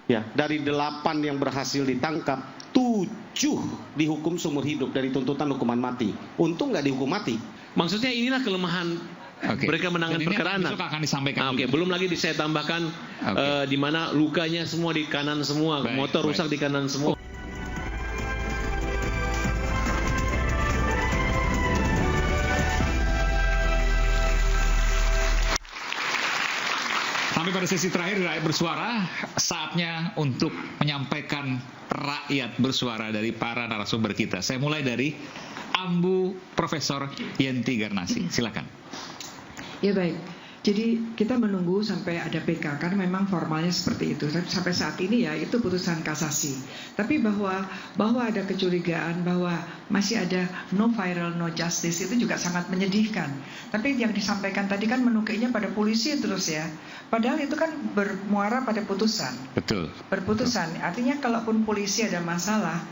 Ya, dari 8 yang berhasil ditangkap, 7 dihukum seumur hidup dari tuntutan hukuman mati. Untung nggak dihukum mati. Maksudnya inilah kelemahan mereka menangani perkara anak. Akan disampaikan. Oke, belum lagi saya tambahkan di mana lukanya semua di kanan semua, motor rusak di kanan semua. Sampai pada sesi terakhir rakyat bersuara, saatnya untuk menyampaikan rakyat bersuara dari para narasumber kita. Saya mulai dari Ambu Profesor Yenti Garnasi. Silakan. Ya baik. Jadi kita menunggu sampai ada PK karena memang formalnya seperti itu. Tapi sampai saat ini ya itu putusan kasasi. Tapi bahwa ada kecurigaan bahwa masih ada no viral no justice itu juga sangat menyedihkan. Tapi yang disampaikan tadi kan menukiknya pada polisi terus ya. Padahal itu kan bermuara pada putusan. Betul. Berputusan. Artinya kalaupun polisi ada masalah,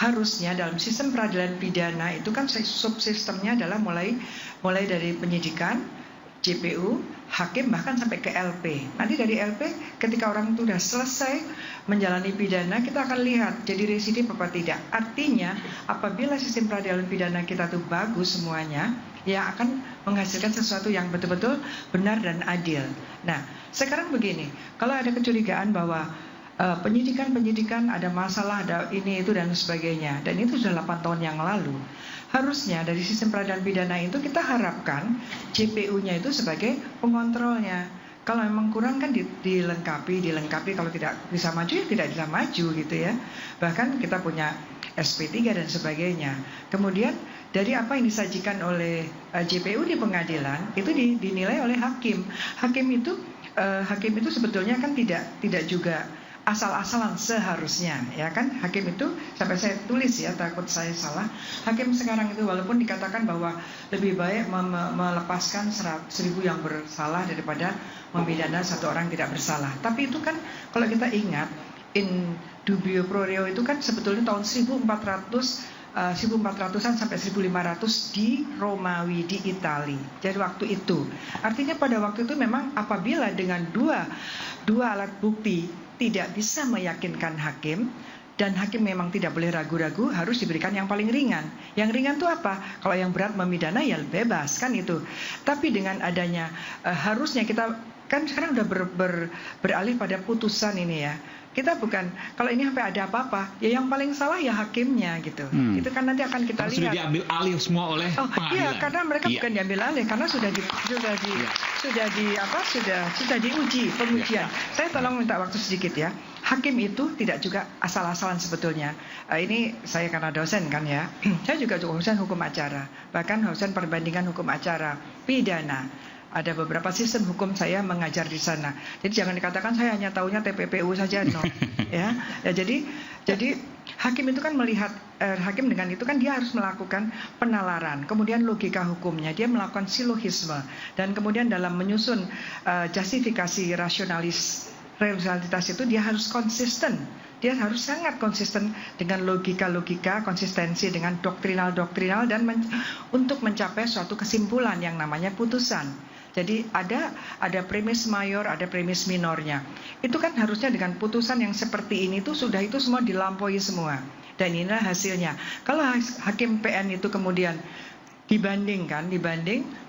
harusnya dalam sistem peradilan pidana itu kan subsistemnya adalah mulai dari penyidikan, JPU, hakim bahkan sampai ke LP. Nanti dari LP ketika orang itu sudah selesai menjalani pidana, kita akan lihat jadi residif apa tidak. Artinya apabila sistem peradilan pidana kita itu bagus semuanya, ya akan menghasilkan sesuatu yang betul-betul benar dan adil. Nah, sekarang begini, kalau ada kecurigaan bahwa penyidikan ada masalah, ada ini itu dan sebagainya, dan itu sudah 8 tahun yang lalu. Harusnya dari sistem peradilan pidana itu kita harapkan JPU-nya itu sebagai pengontrolnya. Kalau memang kurang kan dilengkapi, kalau tidak bisa maju ya tidak bisa maju gitu ya. Bahkan kita punya SP3 dan sebagainya. Kemudian dari apa yang disajikan oleh JPU di pengadilan itu dinilai oleh hakim. Hakim itu sebetulnya kan tidak juga asal-asalan seharusnya, ya kan? Hakim itu sampai saya tulis ya, takut saya salah. Hakim sekarang itu walaupun dikatakan bahwa lebih baik melepaskan 1.000 yang bersalah daripada memidana 1 orang tidak bersalah. Tapi itu kan kalau kita ingat in dubio pro reo itu kan sebetulnya tahun 1400-an sampai 1500 di Romawi, di Itali. Jadi waktu itu, artinya pada waktu itu memang apabila dengan dua alat bukti tidak bisa meyakinkan hakim, dan hakim memang tidak boleh ragu-ragu, harus diberikan yang paling ringan. Yang ringan itu apa? Kalau yang berat memidana ya bebas kan itu. Tapi dengan adanya harusnya kita kan sekarang udah beralih pada putusan ini ya. Kita bukan, kalau ini sampai ada apa-apa, ya yang paling salah ya hakimnya gitu. Itu kan nanti akan kita lihat. Sudah diambil alih semua oleh pengadilan. Iya, karena mereka bukan diambil alih, karena sudah diuji pengujian. Saya tolong minta waktu sedikit ya. Hakim itu tidak juga asal-asalan sebetulnya. Ini saya karena dosen kan ya. Saya juga dosen hukum acara, bahkan dosen perbandingan hukum acara pidana. Ada beberapa sistem hukum saya mengajar di sana. Jadi jangan dikatakan saya hanya tahunya TPPU saja, no. Ya, jadi hakim itu kan melihat hakim dengan itu kan dia harus melakukan penalaran, kemudian logika hukumnya, dia melakukan silogisme, dan kemudian dalam menyusun justifikasi rasionalitas itu dia harus konsisten. Dia harus sangat konsisten dengan logika-logika, konsistensi dengan doktrinal dan untuk mencapai suatu kesimpulan yang namanya putusan. Jadi ada premis mayor, ada premis minornya. Itu kan harusnya dengan putusan yang seperti ini itu semua dilampaui semua. Dan inilah hasilnya. Kalau hakim PN itu kemudian dibanding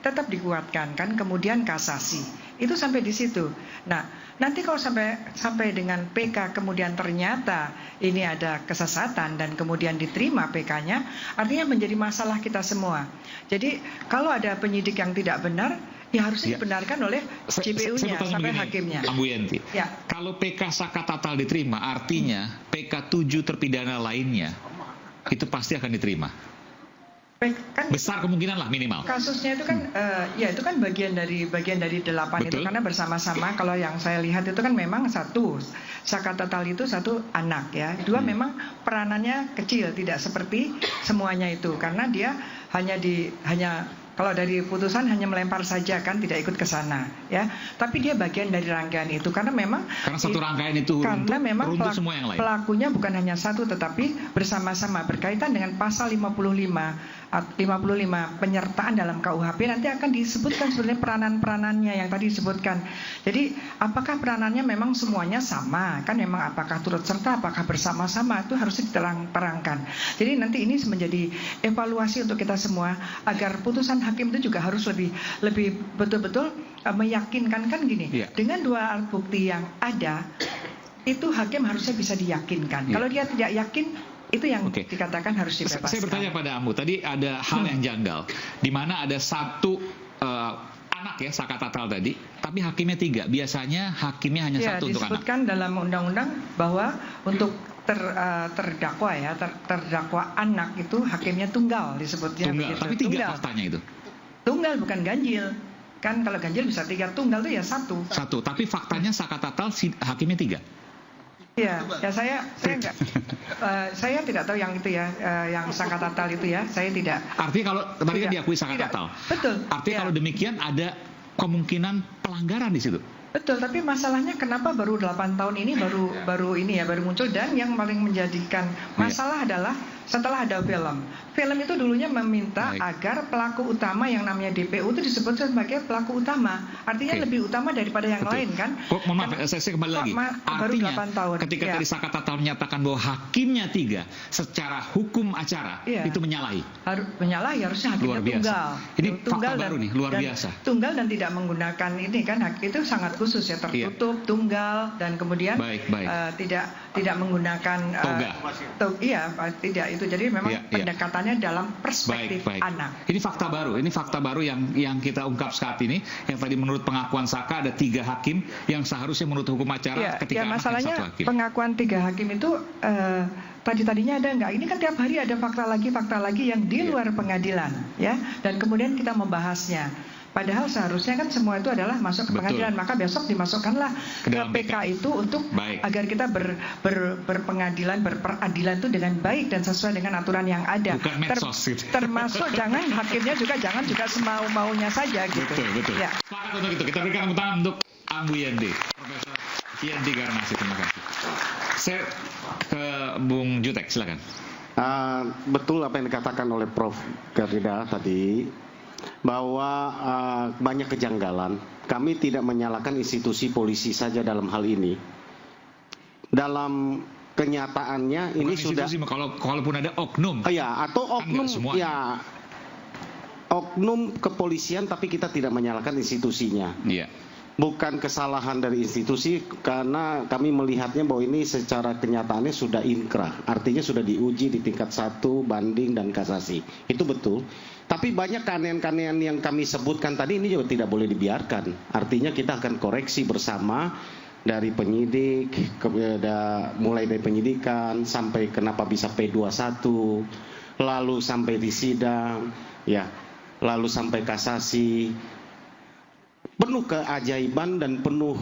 tetap dikuatkan kan, kemudian kasasi. Itu sampai di situ. Nah, nanti kalau sampai dengan PK kemudian ternyata ini ada kesesatan dan kemudian diterima PK-nya, artinya menjadi masalah kita semua. Jadi kalau ada penyidik yang tidak benar, ya harusnya dibenarkan oleh JPU-nya sampai hakimnya. Ambu Yenti, ya. Kalau PK Sakatatal diterima, artinya PK 7 terpidana lainnya itu pasti akan diterima. Kan besar kemungkinan lah minimal. Kasusnya itu kan ya itu kan bagian dari 8 itu karena bersama-sama. Kalau yang saya lihat itu kan memang satu Sakatatal itu satu anak ya. Dua memang peranannya kecil, tidak seperti semuanya itu karena dia hanya kalau dari putusan hanya melempar saja kan, tidak ikut ke sana ya. Tapi dia bagian dari rangkaian itu karena satu rangkaian itu karena memang semua yang lain. Pelakunya bukan hanya satu tetapi bersama-sama berkaitan dengan pasal 55 55 penyertaan dalam KUHP nanti akan disebutkan sebenarnya peranan-peranannya yang tadi disebutkan. Jadi apakah peranannya memang semuanya sama? Kan memang apakah turut serta, apakah bersama-sama, itu harus diterangkan. Jadi nanti ini menjadi evaluasi untuk kita semua agar putusan hakim itu juga harus lebih betul-betul meyakinkan. Kan gini, dengan dua alat bukti yang ada itu hakim harusnya bisa diyakinkan. Kalau dia tidak yakin, itu yang dikatakan harus dibebaskan. Saya bertanya pada Ambu, tadi ada hal yang janggal, di mana ada satu anak ya, Saka Tatal tadi, tapi hakimnya 3. Biasanya hakimnya hanya satu untuk anak. Disebutkan dalam undang-undang bahwa untuk terdakwa ya, terdakwa anak itu hakimnya tunggal disebutnya. Tunggal, tapi 3 faktanya itu. Tunggal bukan ganjil. Kan kalau ganjil bisa 3, tunggal itu ya 1. Tapi faktanya Saka Tatal hakimnya 3. Ya saya enggak, saya tidak tahu yang itu ya, yang Saka Tatal itu ya, saya tidak. Artinya kalau tadi kan diakui Saka Tatal, betul. Artinya kalau demikian ada kemungkinan pelanggaran di situ. Betul, tapi masalahnya kenapa baru 8 tahun ini baru muncul, dan yang paling menjadikan masalah adalah setelah ada film. Film itu dulunya meminta agar pelaku utama yang namanya DPU itu disebut sebagai pelaku utama. Artinya lebih utama daripada yang lain kan? Mohon maaf, saya kembali lagi. Artinya ketika tadi Saka Tatal menyatakan bahwa hakimnya 3 secara hukum acara itu menyalahi. Menyalahi, harusnya hakimnya tunggal. Ini fakta baru nih, luar biasa. Tunggal dan tidak menggunakan ini kan, itu sangat khusus ya, tertutup, tunggal, dan kemudian tidak menggunakan tidak itu. Jadi memang pendekatannya dalam perspektif anak. Ini fakta baru yang kita ungkap saat ini, yang tadi menurut pengakuan Saka ada 3 hakim yang seharusnya menurut hukum acara ketika anak masalahnya 1 hakim. Pengakuan 3 hakim itu tadinya ada enggak? Ini kan tiap hari ada fakta lagi yang di luar pengadilan ya, dan kemudian kita membahasnya. Padahal seharusnya kan semua itu adalah masuk ke pengadilan, maka besok dimasukkanlah ke PK itu untuk agar kita berpengadilan, berperadilan itu dengan baik dan sesuai dengan aturan yang ada. Termasuk jangan hakimnya jangan semau-maunya saja gitu. Betul. Ya. Sepakat untuk itu. Kita berikan tepuk tangan untuk Ambu Yenty, Profesor Yenty Garnasi. Terima kasih. Saya ke Bung Jutek, silakan. Betul apa yang dikatakan oleh Prof. Garida tadi, bahwa banyak kejanggalan. Kami tidak menyalahkan institusi polisi saja dalam hal ini. Dalam kenyataannya ini sudah, kalaupun ada oknum. Atau oknum oknum kepolisian, tapi kita tidak menyalahkan institusinya. Bukan kesalahan dari institusi, karena kami melihatnya bahwa ini secara kenyataannya sudah inkrah. Artinya sudah diuji di tingkat 1, banding, dan kasasi. Itu betul. Tapi banyak keanehan-keanehan yang kami sebutkan tadi ini juga tidak boleh dibiarkan. Artinya kita akan koreksi bersama dari penyidik, mulai dari penyidikan sampai kenapa bisa P21, lalu sampai di sidang, lalu sampai kasasi. Penuh keajaiban dan penuh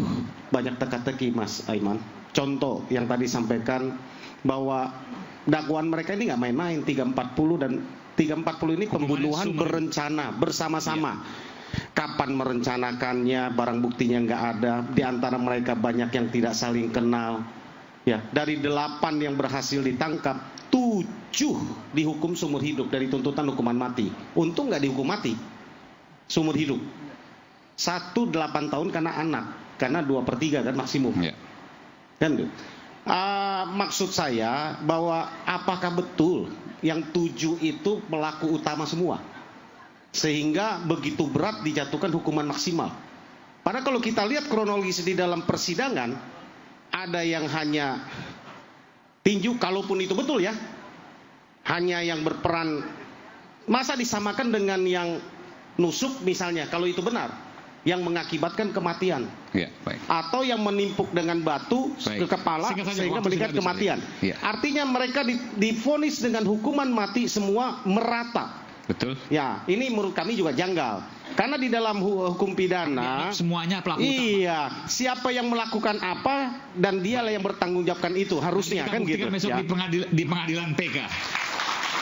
banyak teka-teki, Mas Aiman. Contoh yang tadi sampaikan bahwa dakwaan mereka ini nggak main-main, 340 dan 340 ini pembunuhan berencana bersama-sama. Kapan merencanakannya, barang buktinya nggak ada. Di antara mereka banyak yang tidak saling kenal. Dari 8 yang berhasil ditangkap, 7 dihukum seumur hidup dari tuntutan hukuman mati. Untung nggak dihukum mati, seumur hidup. 1 8 tahun karena anak, karena 2/3 kan maksimum. Kan? Maksud saya bahwa apakah betul yang 7 itu pelaku utama semua, sehingga begitu berat dijatuhkan hukuman maksimal? Padahal kalau kita lihat kronologis di dalam persidangan, ada yang hanya tinju, kalaupun itu betul ya, hanya yang berperan, masa disamakan dengan yang nusuk misalnya, kalau itu benar, yang mengakibatkan kematian, atau yang menimpuk dengan batu ke kepala sehingga meningkat kematian. Artinya mereka divonis dengan hukuman mati semua merata. Betul. Ini menurut kami juga janggal. Karena di dalam hukum pidana semuanya pelaku utama. Siapa yang melakukan apa dan dialah yang bertanggung jawabkan itu harusnya kan gitu. Besok di pengadilan PK.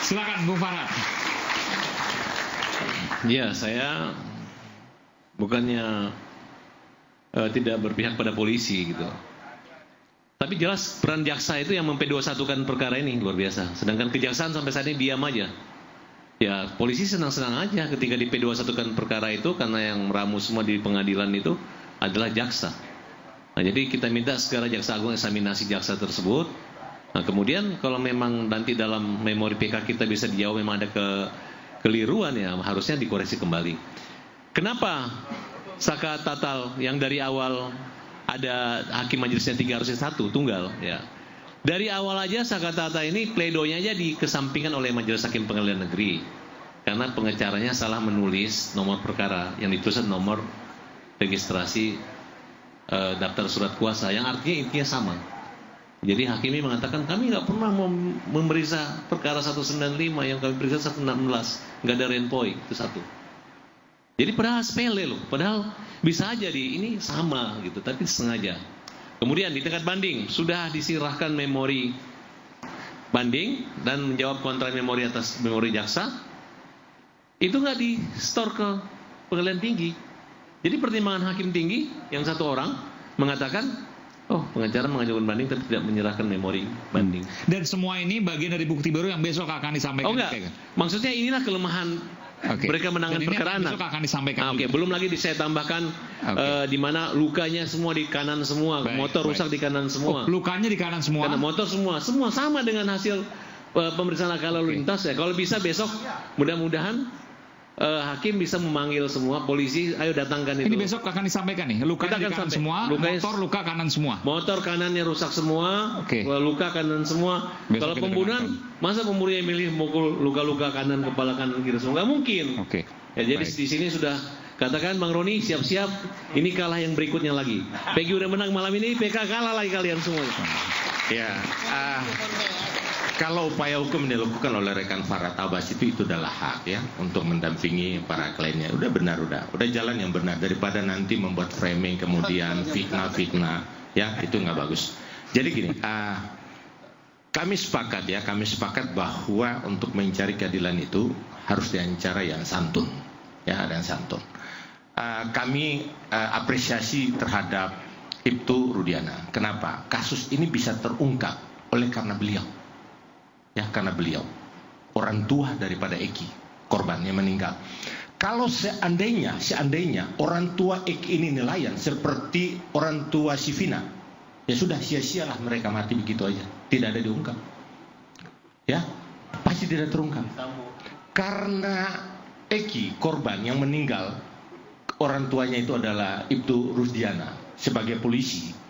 Silakan Bung Farhat. Saya bukannya tidak berpihak pada polisi gitu. Tapi jelas peran jaksa itu yang memp21kan perkara ini luar biasa. Sedangkan kejaksaan sampai saat ini diam aja. Ya, polisi senang-senang aja ketika di P21-kan perkara itu, karena yang meramu semua di pengadilan itu adalah jaksa. Nah, jadi kita minta segera Jaksa Agung eksaminasi jaksa tersebut. Nah, kemudian kalau memang nanti dalam memori PK kita bisa dijawab memang ada kekeliruan, ya harusnya dikoreksi kembali. Kenapa Saka Tatal yang dari awal ada hakim majelisnya 3 harusnya 1 tunggal, ya. Dari awal aja Saka Tatal ini pledoinya aja dikesampingkan oleh Majelis Hakim Pengadilan Negeri karena pengacaranya salah menulis nomor perkara yang ditulis nomor registrasi daftar surat kuasa yang artinya intinya sama. Jadi hakim ini mengatakan kami nggak pernah memeriksa perkara 195, yang kami periksa 116, nggak ada renpoy, itu satu. Jadi padahal sepele loh, padahal bisa aja ini sama gitu, tapi sengaja. Kemudian di tingkat banding sudah disirahkan memori banding dan menjawab kontra memori atas memori jaksa, itu nggak di store ke pengadilan tinggi. Jadi pertimbangan hakim tinggi yang satu orang mengatakan, oh pengacara mengajukan banding tapi tidak menyerahkan memori banding. Dan semua ini bagian dari bukti baru yang besok akan disampaikan. Oh enggak, maksudnya inilah kelemahan mereka menangani perkara anak. Besok akan disampaikan. Belum lagi saya tambahkan di mana lukanya semua di kanan semua, motor rusak di kanan semua. Lukanya di kanan semua. Karena motor semua sama dengan hasil pemeriksaan laka lalu lintas ya. Kalau bisa besok mudah-mudahan hakim bisa memanggil semua polisi, ayo datangkan itu. Ini besok akan disampaikan nih, lukanya di kanan semua, motor luka kanan semua. Motor kanannya rusak semua, luka kanan semua. Besok kalau pembunuhan, masa pembunuhnya milih mukul luka-luka kanan, kepala kanan, kiri semua? Nggak mungkin. Ya, jadi di sini sudah katakan Bang Roni siap-siap, ini kalah yang berikutnya lagi. PG udah menang malam ini, PK kalah lagi kalian semua. Ya, kalau upaya hukum dilakukan oleh rekan Farhad Abbas itu adalah hak ya untuk mendampingi para kliennya. Udah benar, udah jalan yang benar daripada nanti membuat framing kemudian fitnah ya, itu nggak bagus. Jadi gini, kami sepakat bahwa untuk mencari keadilan itu harus dengan cara yang santun ya, dan santun. Kami apresiasi terhadap Ibtu Rudiana. Kenapa? Kasus ini bisa terungkap oleh karena beliau. Ya, karena beliau orang tua daripada Eki, korban yang meninggal. Kalau seandainya orang tua Eki ini nelayan seperti orang tua Sivina, ya sudah sia-sialah mereka mati begitu aja, tidak ada diungkap. Ya, pasti tidak terungkap. Karena Eki, korban yang meninggal, orang tuanya itu adalah Ibtu Rusdiana sebagai polisi.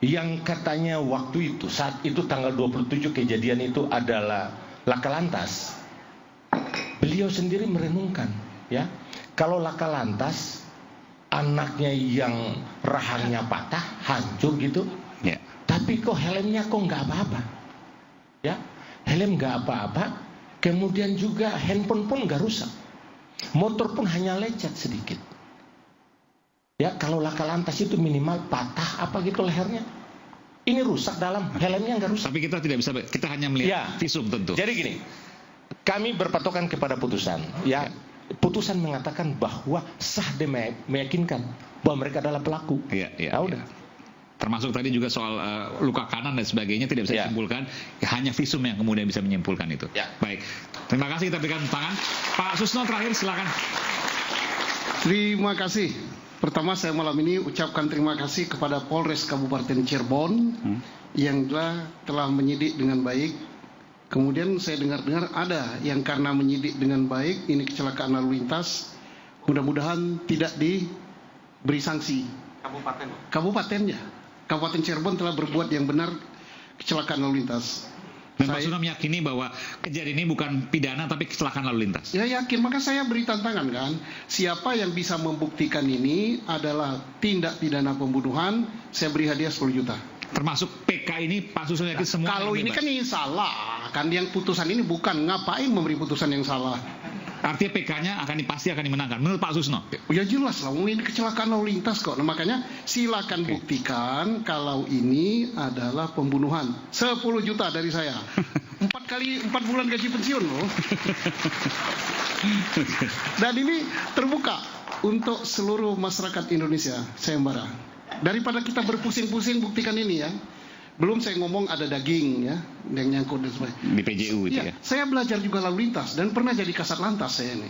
Yang katanya waktu itu, saat itu tanggal 27 kejadian itu adalah laka lantas. Beliau sendiri merenungkan, ya, kalau laka lantas anaknya yang rahangnya patah, hancur gitu, ya. Tapi kok helmnya kok nggak apa-apa, ya, helm nggak apa-apa, kemudian juga handphone pun nggak rusak, motor pun hanya lecet sedikit. Ya, kalau laka lantas itu minimal patah apa gitu lehernya. Ini rusak dalam, helmnya nggak rusak. Tapi kita tidak bisa, kita hanya melihat visum tentu. Jadi gini, kami berpatokan kepada putusan. Ya, putusan mengatakan bahwa sah dan meyakinkan bahwa mereka adalah pelaku. Udah. Termasuk tadi juga soal luka kanan dan sebagainya tidak bisa disimpulkan, hanya visum yang kemudian bisa menyimpulkan itu. Baik, terima kasih, kita berikan tangan. Pak Susno terakhir, silakan. Terima kasih. Pertama saya malam ini ucapkan terima kasih kepada Polres Kabupaten Cirebon yang telah menyidik dengan baik. Kemudian saya dengar-dengar ada yang karena menyidik dengan baik, ini kecelakaan lalu lintas, mudah-mudahan tidak diberi sanksi. Kabupatennya. Kabupaten Cirebon telah berbuat yang benar, kecelakaan lalu lintas. Dan Pak Susno meyakini bahwa kejadian ini bukan pidana tapi kecelakaan lalu lintas. Ya yakin, maka saya beri tantangan kan. Siapa yang bisa membuktikan ini adalah tindak pidana pembunuhan, saya beri hadiah 10 juta. Termasuk PK ini Pak Susno yakin semua. Kalau ini kan ini salah, kan yang putusan ini bukan, ngapain memberi putusan yang salah. Artinya PK-nya pasti akan dimenangkan menurut Pak Susno. Ya jelas lah, ini kecelakaan lalu lintas kok. Nah, makanya silakan buktikan kalau ini adalah pembunuhan. 10 juta dari saya. 4 bulan gaji pensiun loh. Dan ini terbuka untuk seluruh masyarakat Indonesia, sayembara. Daripada kita berpusing-pusing buktikan ini ya. Belum saya ngomong ada daging ya yang nyangkut dan sebagainya. Di PJU itu ya. Saya belajar juga lalu lintas dan pernah jadi kasat lantas saya ini.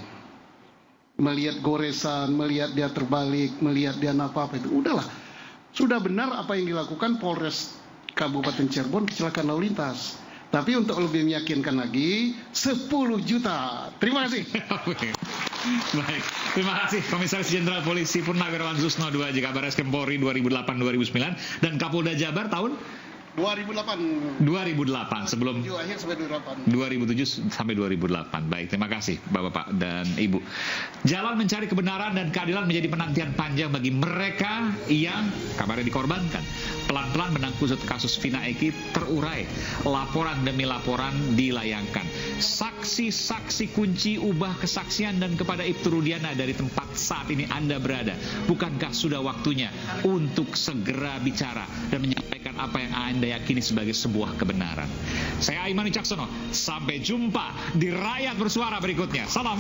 Melihat goresan, melihat dia terbalik, melihat dia apa-apa itu. Udahlah. Sudah benar apa yang dilakukan Polres Kabupaten Cirebon kecelakaan lalu lintas. Tapi untuk lebih meyakinkan lagi 10 juta. Terima kasih. Baik, terima kasih Komisaris Jenderal Polisi Purnawirawan Susno 2 Jkabaris Polri 2008-2009 dan Kapolda Jabar tahun 2008 sebelum 2007 sampai 2008. Baik, terima kasih Bapak dan Ibu. Jalan mencari kebenaran dan keadilan menjadi penantian panjang bagi mereka yang kabarnya dikorbankan. Pelan-pelan benang kusut kasus Vina Eki terurai. Laporan demi laporan dilayangkan. Saksi-saksi kunci ubah kesaksian dan kepada Ibtu Rudiana dari tempat saat ini Anda berada. Bukankah sudah waktunya untuk segera bicara dan menyampaikan apa yang Anda yakini sebagai sebuah kebenaran? Saya Aiman Wicaksono. Sampai jumpa di Rakyat Bersuara berikutnya. Salam.